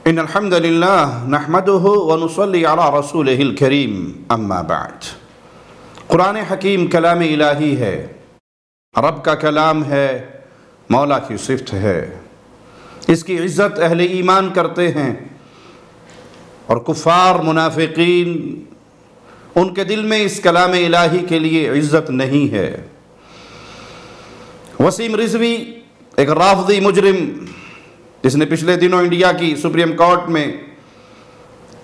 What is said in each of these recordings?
ان الحمد للہ نحمده ونصلی علی رسولہ الکریم اما بعد۔ قرآن حکیم کلام الہی ہے، رب کا کلام ہے، مولا کی صفت ہے۔ اس کی عزت اہل ایمان کرتے ہیں، اور کفار منافقین ان کے دل میں اس کلام الہی کے لیے عزت نہیں ہے۔ وسیم رضوی ایک رافضی مجرم جس نے پچھلے دنوں انڈیا کی سپریم کورٹ میں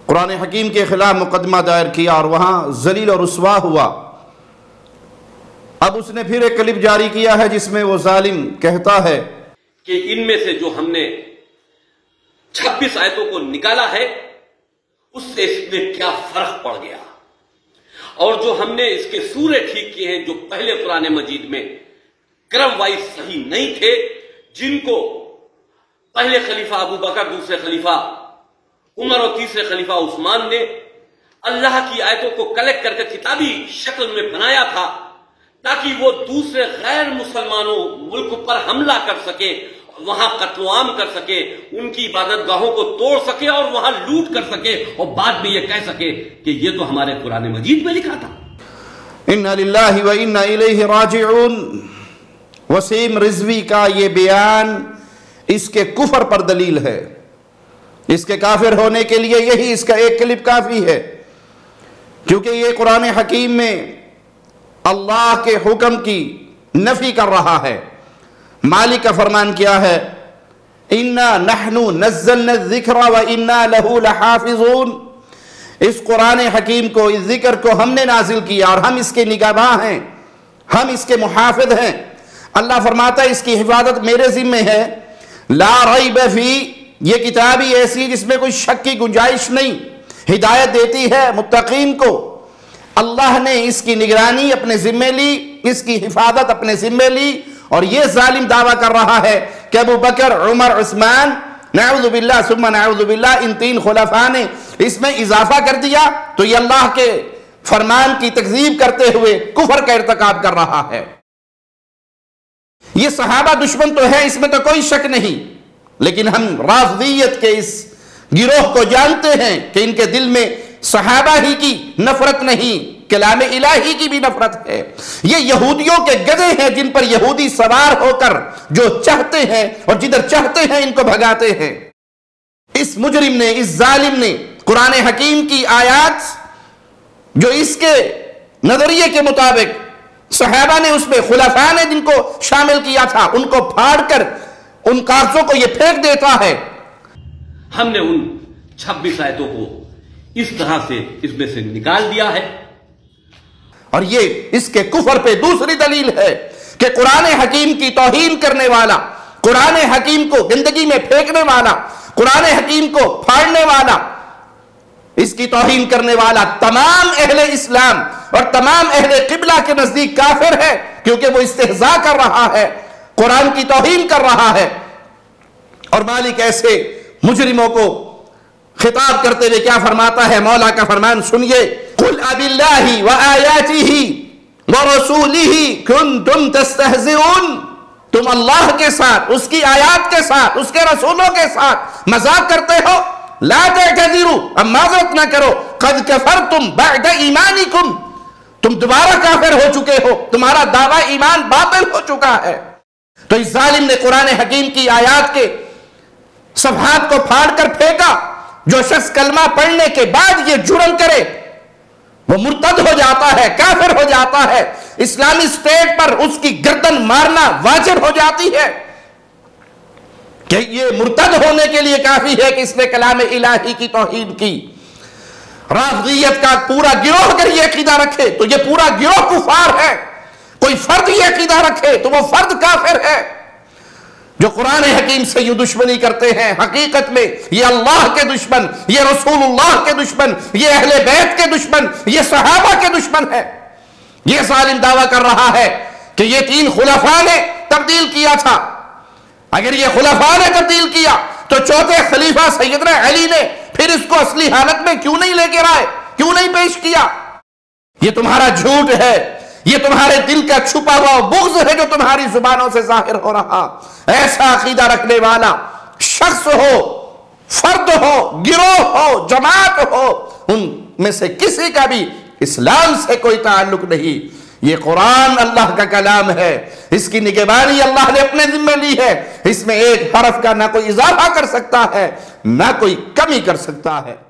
قرآن حکیم کے خلاف مقدمہ دائر کیا اور وہاں ذلیل اور رسوا ہوا، اب اس نے پھر ایک کلپ جاری کیا ہے جس میں وہ ظالم کہتا ہے کہ ان میں سے جو ہم نے 26 آیتوں کو نکالا ہے اس سے اس میں کیا فرق پڑ گیا، اور جو ہم نے اس کے سورے ٹھیک کیے ہیں جو پہلے قرآن مجید میں کرم وائز صحیح نہیں تھے، جن کو پہلے خلیفہ ابو بکر، دوسرے خلیفہ عمر اور تیسرے خلیفہ عثمان نے اللہ کی آیتوں کو کلیکٹ کر کے کتابی شکل میں بنایا تھا تاکہ وہ دوسرے غیر مسلمانوں ملک پر حملہ کر سکے، وہاں قتل و عام کر سکے، ان کی عبادت گاہوں کو توڑ سکے اور وہاں لوٹ کر سکے، اور بعد میں یہ کہہ سکے کہ یہ تو ہمارے قرآن مجید میں لکھا تھا۔ انا للہ و انا الیہ راجعون۔ وسیم رضوی کا یہ بیان اس کے کفر پر دلیل ہے۔ اس کے کافر ہونے کے لیے یہی اس کا ایک کلپ کافی ہے، کیونکہ یہ قرآن حکیم میں اللہ کے حکم کی نفی کر رہا ہے۔ مالک کا فرمان کیا ہے؟ اِنَّا نَحْنُ نَزَّلْنَا الذِّكْرَ وَإِنَّا لَهُ لَحَافِظُونَ۔ اس قرآن حکیم کو، اس ذکر کو ہم نے نازل کیا اور ہم اس کے نگہباں ہیں، ہم اس کے محافظ ہیں۔ اللہ فرماتا ہے اس کی حفاظت میرے ذمہ ہے۔ لا ریب فی، یہ کتاب ہی ایسی جس میں کوئی شک کی گنجائش نہیں، ہدایت دیتی ہے متقین کو۔ اللہ نے اس کی نگرانی اپنے ذمہ لی، اس کی حفاظت اپنے ذمہ لی، اور یہ ظالم دعویٰ کر رہا ہے کہ ابو بکر، عمر، عثمان، نعوذ باللہ ثم نعوذ باللہ، ان تین خلفاء نے اس میں اضافہ کر دیا تو یہ اللہ کے فرمان کی تکذیب کرتے ہوئے کفر کا ارتکاب کر رہا ہے۔ یہ صحابہ دشمن تو ہے، اس میں تو کوئی شک نہیں، لیکن ہم رافضیت کے اس گروہ کو جانتے ہیں کہ ان کے دل میں صحابہ ہی کی نفرت نہیں، کلام الہی کی بھی نفرت ہے۔ یہ یہودیوں کے گدھے ہیں جن پر یہودی سوار ہو کر جو چاہتے ہیں اور جدھر چاہتے ہیں ان کو بھگاتے ہیں۔ اس مجرم نے، اس ظالم نے قرآن حکیم کی آیات جو اس کے نظریے کے مطابق صحابہ نے، اس میں خلفاء نے جن کو شامل کیا تھا، ان کو پھاڑ کر ان کاغذوں کو یہ پھینک دیتا ہے۔ ہم نے ان 26 آیتوں کو اس طرح سے اس میں سے نکال دیا ہے، اور یہ اس کے کفر پہ دوسری دلیل ہے کہ قرآن حکیم کی توہین کرنے والا، قرآن حکیم کو گندگی میں پھینکنے والا، قرآن حکیم کو پھاڑنے والا، اس کی توہین کرنے والا تمام اہل اسلام اور تمام اہل قبلہ کے نزدیک کافر ہے، کیونکہ وہ استہزاء کر رہا ہے، قرآن کی توہین کر رہا ہے۔ اور مالک ایسے مجرموں کو خطاب کرتے ہوئے کیا فرماتا ہے؟ مولا کا فرمان سنیے، قُلْ أَبِاللَّهِ وَآيَاتِهِ وَرَسُولِهِ كُنْتُمْ تَسْتَهْزِئُونَ۔ تم اللہ کے ساتھ، اس کی آیات کے ساتھ، اس کے رسولوں کے ساتھ مذاق کرتے ہو؟ لا تعتذروا، اب معذرت نہ کرو، قد کفرتم بعد ایمانکم، تم دوبارہ کافر ہو چکے ہو، تمہارا دعویٰ ایمان باطل ہو چکا ہے۔ تو اس ظالم نے قرآن حکیم کی آیات کے صفحات کو پھاڑ کر پھینکا۔ جو شخص کلمہ پڑھنے کے بعد یہ جرم کرے وہ مرتد ہو جاتا ہے، کافر ہو جاتا ہے، اسلامی اسٹیٹ پر اس کی گردن مارنا واجب ہو جاتی ہے۔ کہ یہ مرتد ہونے کے لیے کافی ہے کہ اس نے کلام الہی کی توہین کی۔ رافضیت کا پورا گروہ اگر یہ عقیدہ رکھے تو یہ پورا گروہ کفار ہے، کوئی فرد یہ عقیدہ رکھے تو وہ فرد کافر ہے۔ جو قرآن حکیم سے یوں دشمنی کرتے ہیں، حقیقت میں یہ اللہ کے دشمن، یہ رسول اللہ کے دشمن، یہ اہل بیت کے دشمن، یہ صحابہ کے دشمن ہے۔ یہ ظالم دعویٰ کر رہا ہے کہ یہ تین خلفاء نے تبدیل کیا تھا۔ اگر یہ خلفاء نے تبدیل کیا تو چوتھے خلیفہ سیدنا علی نے پھر اس کو اصلی حالت میں کیوں نہیں لے کے آئے، کیوں نہیں پیش کیا؟ یہ تمہارا جھوٹ ہے، یہ تمہارے دل کا چھپا ہوا بغض ہے جو تمہاری زبانوں سے ظاہر ہو رہا۔ ایسا عقیدہ رکھنے والا شخص ہو فرد ہو، گروہ ہو، جماعت ہو، ان میں سے کسی کا بھی اسلام سے کوئی تعلق نہیں۔ یہ قرآن اللہ کا کلام ہے، اس کی نگہبانی اللہ نے اپنے ذمہ لی ہے، اس میں ایک حرف کا نہ کوئی اضافہ کر سکتا ہے نہ کوئی کمی کر سکتا ہے۔